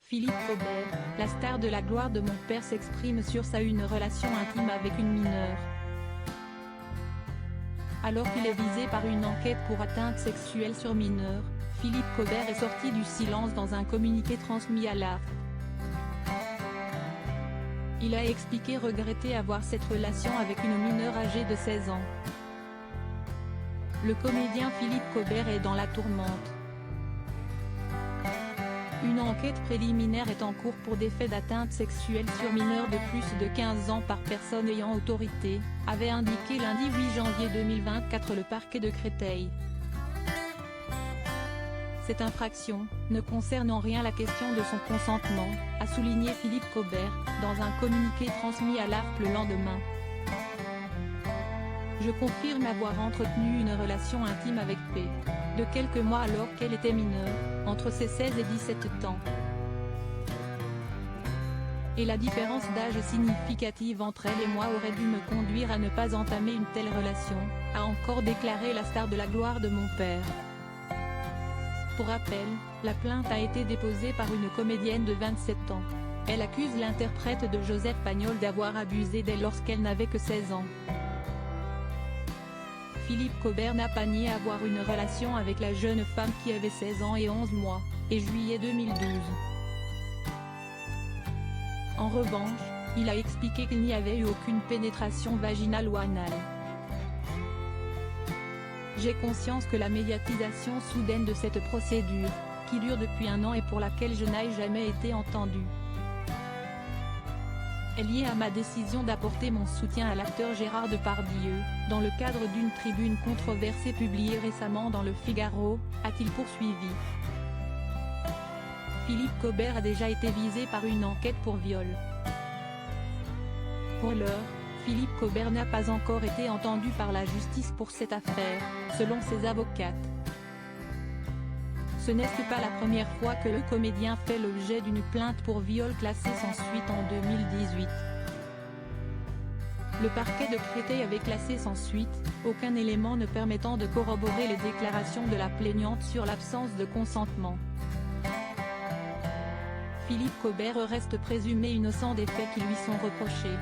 Philippe Cobert, la star de La gloire de mon père s'exprime sur une relation intime avec une mineure. Alors qu'il est visé par une enquête pour atteinte sexuelle sur mineur, Philippe Cobert est sorti du silence dans un communiqué transmis à l'AFP. Il a expliqué regretter avoir cette relation avec une mineure âgée de 16 ans. Le comédien Philippe Cobert est dans la tourmente. Une enquête préliminaire est en cours pour des faits d'atteinte sexuelle sur mineurs de plus de 15 ans par personne ayant autorité, avait indiqué lundi 8 janvier 2024 le parquet de Créteil. Cette infraction, ne concerne en rien la question de son consentement, a souligné Philippe Cobert, dans un communiqué transmis à l'AFP le lendemain. Je confirme avoir entretenu une relation intime avec P. de quelques mois alors qu'elle était mineure, entre ses 16 et 17 ans. Et la différence d'âge significative entre elle et moi aurait dû me conduire à ne pas entamer une telle relation, a encore déclaré la star de La gloire de mon père. Pour rappel, la plainte a été déposée par une comédienne de 27 ans. Elle accuse l'interprète de Joseph Pagnol d'avoir abusé d'elle lorsqu'elle n'avait que 16 ans. Philippe Cobert n'a pas nié avoir une relation avec la jeune femme qui avait 16 ans et 11 mois, et juillet 2012. En revanche, il a expliqué qu'il n'y avait eu aucune pénétration vaginale ou anale. J'ai conscience que la médiatisation soudaine de cette procédure, qui dure depuis 1 an et pour laquelle je n'ai jamais été entendu, est liée à ma décision d'apporter mon soutien à l'acteur Gérard Depardieu, dans le cadre d'une tribune controversée publiée récemment dans Le Figaro, a-t-il poursuivi. Philippe Cobert a déjà été visé par une enquête pour viol. Pour l'heure, Philippe Cobert n'a pas encore été entendu par la justice pour cette affaire, selon ses avocates. Ce n'est pas la première fois que le comédien fait l'objet d'une plainte pour viol classée sans suite en 2018. Le parquet de Créteil avait classé sans suite, aucun élément ne permettant de corroborer les déclarations de la plaignante sur l'absence de consentement. Philippe Cobert reste présumé innocent des faits qui lui sont reprochés.